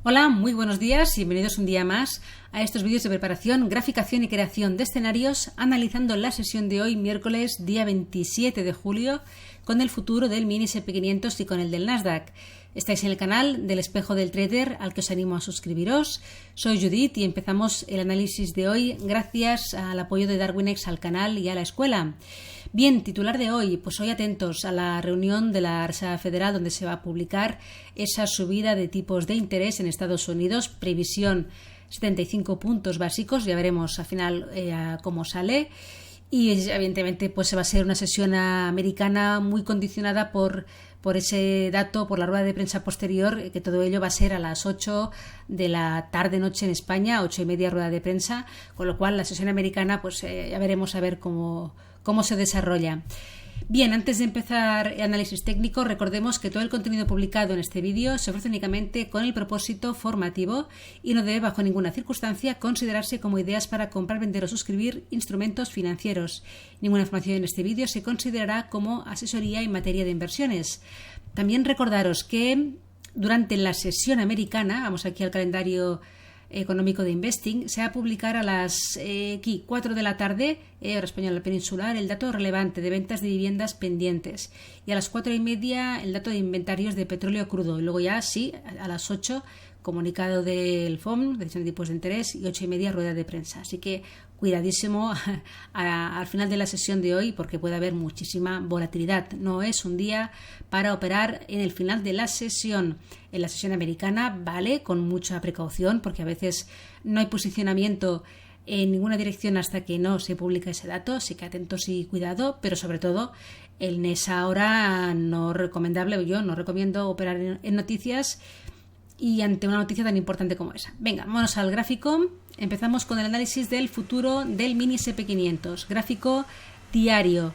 Hola, muy buenos días y bienvenidos un día más a estos vídeos de preparación, graficación y creación de escenarios, analizando la sesión de hoy, miércoles, día 27 de julio, con el futuro del mini SP500 y con el del Nasdaq. Estáis en el canal del Espejo del Trader, al que os animo a suscribiros. Soy Judith y empezamos el análisis de hoy gracias al apoyo de Darwinex al canal y a la escuela. Bien, titular de hoy, pues hoy atentos a la reunión de la Reserva Federal donde se va a publicar esa subida de tipos de interés en Estados Unidos, previsión 75 puntos básicos, ya veremos al final cómo sale. Y evidentemente pues va a ser una sesión americana muy condicionada por ese dato, por la rueda de prensa posterior, que todo ello va a ser a las 8 de la tarde-noche en España, 8:30 rueda de prensa, con lo cual la sesión americana pues ya veremos a ver cómo se desarrolla. Bien, antes de empezar el análisis técnico, recordemos que todo el contenido publicado en este vídeo se ofrece únicamente con el propósito formativo y no debe bajo ninguna circunstancia considerarse como ideas para comprar, vender o suscribir instrumentos financieros. Ninguna información en este vídeo se considerará como asesoría en materia de inversiones. También recordaros que durante la sesión americana, vamos aquí al calendario económico de Investing, se va a publicar a las 4 de la tarde, hora española peninsular, el dato relevante de ventas de viviendas pendientes, y a las 4:30 el dato de inventarios de petróleo crudo, y luego ya sí, a las 8 comunicado del FOM, decisión de tipos de interés, y 8:30 rueda de prensa. Así que cuidadísimo al final de la sesión de hoy, porque puede haber muchísima volatilidad. No es un día para operar en el final de la sesión. En la sesión americana vale con mucha precaución, porque a veces no hay posicionamiento en ninguna dirección hasta que no se publica ese dato, así que atentos y cuidado, pero sobre todo en esa hora no recomendable, yo no recomiendo operar en noticias y ante una noticia tan importante como esa. Venga, vámonos al gráfico. Empezamos con el análisis del futuro del mini SP500, gráfico diario.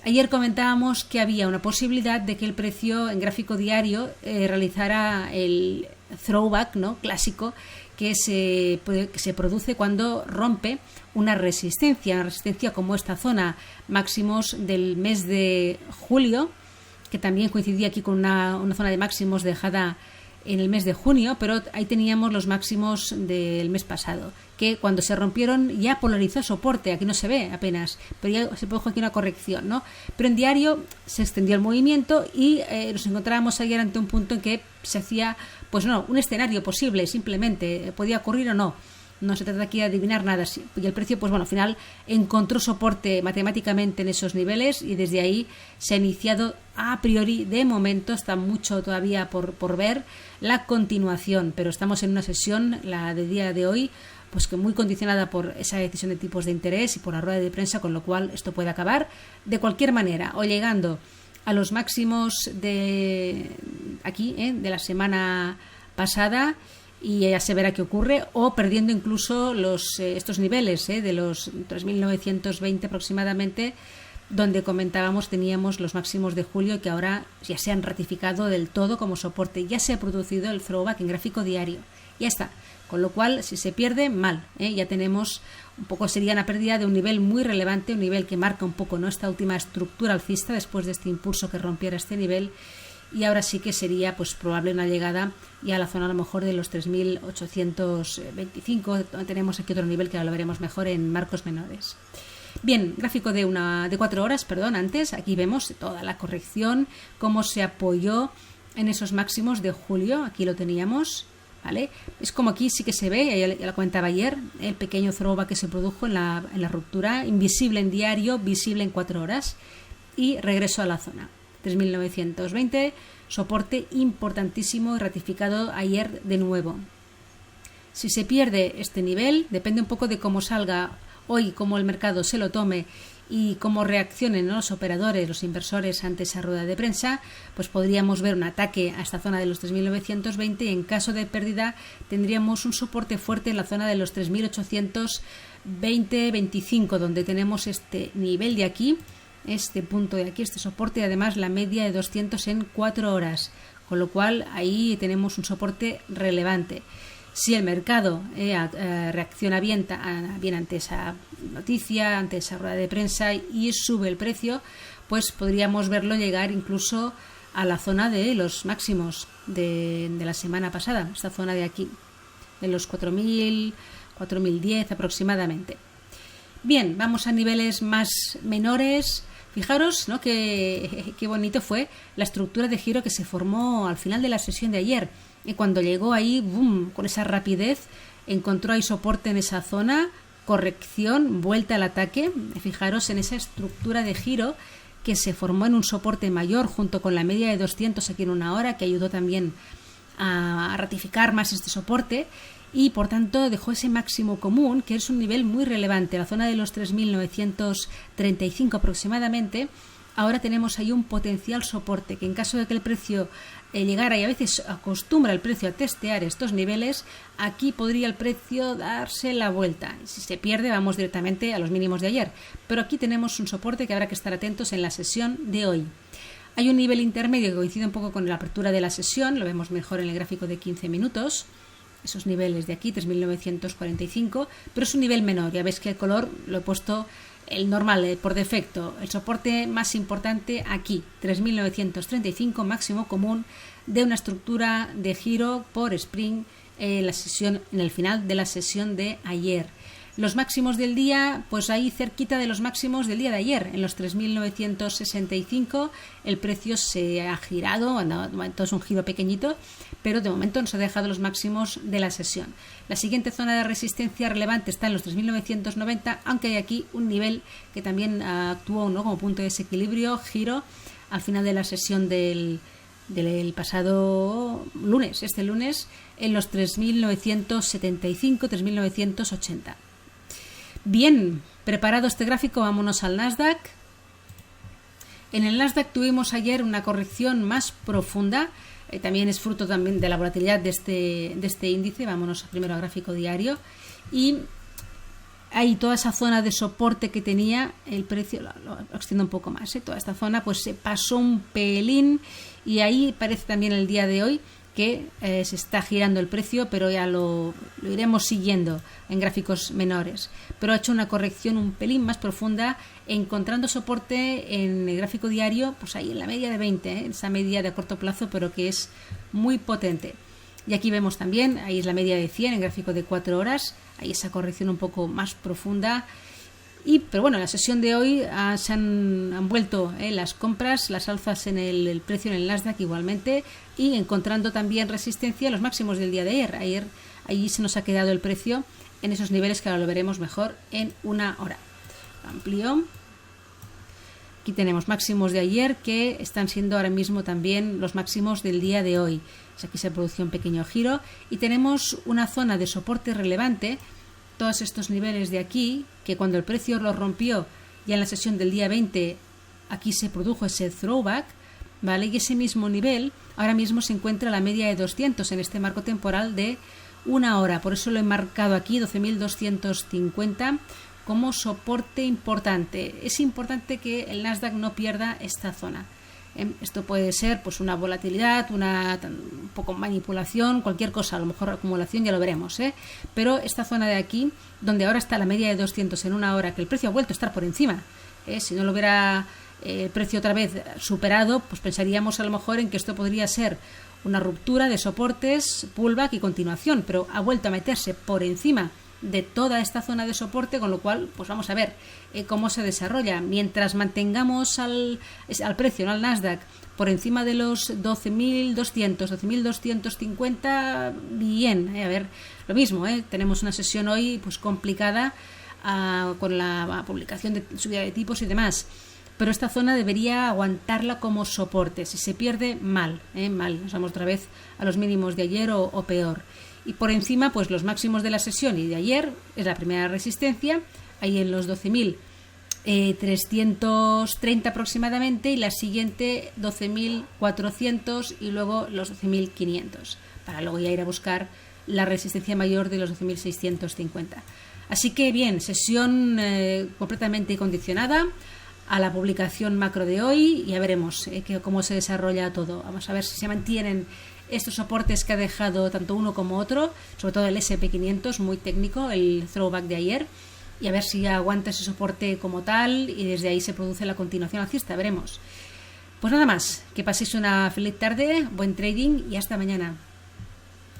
Ayer comentábamos que había una posibilidad de que el precio en gráfico diario realizara el throwback, ¿no?, clásico, que se produce cuando rompe una resistencia como esta zona máximos del mes de julio, que también coincidía aquí con una zona de máximos dejada en el mes de junio, pero ahí teníamos los máximos del mes pasado, que cuando se rompieron ya polarizó soporte, aquí no se ve apenas, pero ya se produjo aquí una corrección, ¿no? Pero en diario se extendió el movimiento y nos encontrábamos ayer ante un punto en que se hacía, pues no, un escenario posible, simplemente, podía ocurrir o no. No se trata aquí de adivinar nada. Y el precio, pues bueno, al final encontró soporte matemáticamente en esos niveles y desde ahí se ha iniciado a priori, de momento, está mucho todavía por ver la continuación, pero estamos en una sesión, la de día de hoy, pues que muy condicionada por esa decisión de tipos de interés y por la rueda de prensa, con lo cual esto puede acabar de cualquier manera, o llegando a los máximos de aquí, de la semana pasada, y ya se verá qué ocurre, o perdiendo incluso estos niveles de los 3.920 aproximadamente, donde comentábamos teníamos los máximos de julio, que ahora ya se han ratificado del todo como soporte. Ya se ha producido el throwback en gráfico diario, ya está, con lo cual si se pierde, mal, ya tenemos un poco, sería una pérdida de un nivel muy relevante, un nivel que marca un poco, ¿no?, esta última estructura alcista después de este impulso que rompiera este nivel. Y ahora sí que sería pues probable una llegada ya a la zona a lo mejor de los 3.825, donde tenemos aquí otro nivel que ahora lo veremos mejor en marcos menores. Bien, gráfico de 4 horas, antes, aquí vemos toda la corrección, cómo se apoyó en esos máximos de julio, aquí lo teníamos, ¿vale? Es como aquí sí que se ve, ya lo comentaba ayer, el pequeño throwback que se produjo en la ruptura, invisible en diario, visible en 4 horas, y regreso a la zona. 3.920, soporte importantísimo y ratificado ayer de nuevo. Si se pierde este nivel, depende un poco de cómo salga hoy, cómo el mercado se lo tome y cómo reaccionen, ¿no?, los operadores, los inversores ante esa rueda de prensa, pues podríamos ver un ataque a esta zona de los 3.920 y en caso de pérdida tendríamos un soporte fuerte en la zona de los 3.820-25, donde tenemos este nivel de aquí, este punto de aquí, este soporte, y además la media de 200 en 4 horas, con lo cual ahí tenemos un soporte relevante. Si el mercado reacciona bien ante esa noticia, ante esa rueda de prensa y sube el precio, pues podríamos verlo llegar incluso a la zona de los máximos de la semana pasada, esta zona de aquí, de los 4.000, 4.010 aproximadamente. Bien, vamos a niveles más menores. Fijaros, ¿no?, qué bonito fue la estructura de giro que se formó al final de la sesión de ayer. Y cuando llegó ahí, boom, con esa rapidez, encontró ahí soporte en esa zona, corrección, vuelta al ataque. Fijaros en esa estructura de giro que se formó en un soporte mayor junto con la media de 200 aquí en una hora, que ayudó también a ratificar más este soporte. Y por tanto dejó ese máximo común, que es un nivel muy relevante, la zona de los 3.935 aproximadamente. Ahora tenemos ahí un potencial soporte que en caso de que el precio llegara, y a veces acostumbra el precio a testear estos niveles, aquí podría el precio darse la vuelta. Si se pierde, vamos directamente a los mínimos de ayer, pero aquí tenemos un soporte que habrá que estar atentos en la sesión de hoy. Hay un nivel intermedio que coincide un poco con la apertura de la sesión, lo vemos mejor en el gráfico de 15 minutos, esos niveles de aquí, 3.945, pero es un nivel menor. Ya veis que el color lo he puesto el normal, por defecto. El soporte más importante aquí, 3.935, máximo común de una estructura de giro por Spring en el final de la sesión de ayer. Los máximos del día, pues ahí cerquita de los máximos del día de ayer, en los 3.965, el precio se ha girado, bueno, de momento es un giro pequeñito, pero de momento nos ha dejado los máximos de la sesión. La siguiente zona de resistencia relevante está en los 3.990, aunque hay aquí un nivel que también actuó, ¿no?, como punto de desequilibrio, giro, al final de la sesión del pasado lunes, este lunes, en los 3.975, 3.980. Bien, preparado este gráfico, vámonos al Nasdaq. En el Nasdaq tuvimos ayer una corrección más profunda, también es fruto también de la volatilidad de este índice. Vámonos primero al gráfico diario, y ahí toda esa zona de soporte que tenía el precio, lo extiendo un poco más, toda esta zona pues se pasó un pelín, y ahí parece también el día de hoy que se está girando el precio, pero ya lo iremos siguiendo en gráficos menores. Pero ha hecho una corrección un pelín más profunda, encontrando soporte en el gráfico diario, pues ahí en la media de 20, esa media de a corto plazo, pero que es muy potente. Y aquí vemos también, ahí es la media de 100 en gráfico de 4 horas, ahí esa corrección un poco más profunda. Pero bueno, en la sesión de hoy se han vuelto las compras, las alzas en el precio en el Nasdaq igualmente, y encontrando también resistencia a los máximos del día de ayer. Ayer allí se nos ha quedado el precio en esos niveles que ahora lo veremos mejor en una hora. Amplio. Aquí tenemos máximos de ayer que están siendo ahora mismo también los máximos del día de hoy. Aquí se produjo un pequeño giro y tenemos una zona de soporte relevante, todos estos niveles de aquí, que cuando el precio los rompió ya en la sesión del día 20, aquí se produjo ese throwback, ¿vale? Y ese mismo nivel ahora mismo se encuentra a la media de 200 en este marco temporal de una hora. Por eso lo he marcado aquí, 12.250, como soporte importante. Es importante que el Nasdaq no pierda esta zona. Esto puede ser pues una volatilidad, un poco manipulación, cualquier cosa, a lo mejor acumulación, ya lo veremos, pero esta zona de aquí, donde ahora está la media de 200 en una hora, que el precio ha vuelto a estar por encima, si no lo hubiera el precio otra vez superado, pues pensaríamos a lo mejor en que esto podría ser una ruptura de soportes, pullback y continuación, pero ha vuelto a meterse por encima de toda esta zona de soporte, con lo cual pues vamos a ver cómo se desarrolla. Mientras mantengamos al precio, ¿no?, al Nasdaq por encima de los 12.200, 12.250, bien, a ver, lo mismo, tenemos una sesión hoy pues complicada con la publicación de subida de tipos y demás, pero esta zona debería aguantarla como soporte. Si se pierde, mal, nos vamos otra vez a los mínimos de ayer o peor. Y por encima, pues los máximos de la sesión y de ayer es la primera resistencia, ahí en los 12.330 aproximadamente, y la siguiente 12.400 y luego los 12.500, para luego ya ir a buscar la resistencia mayor de los 12.650. Así que bien, sesión completamente condicionada a la publicación macro de hoy, y ya veremos cómo se desarrolla todo. Vamos a ver si se mantienen estos soportes que ha dejado tanto uno como otro, sobre todo el SP500, muy técnico, el throwback de ayer, y a ver si aguanta ese soporte como tal y desde ahí se produce la continuación alcista, veremos. Pues nada más, que paséis una feliz tarde, buen trading y hasta mañana.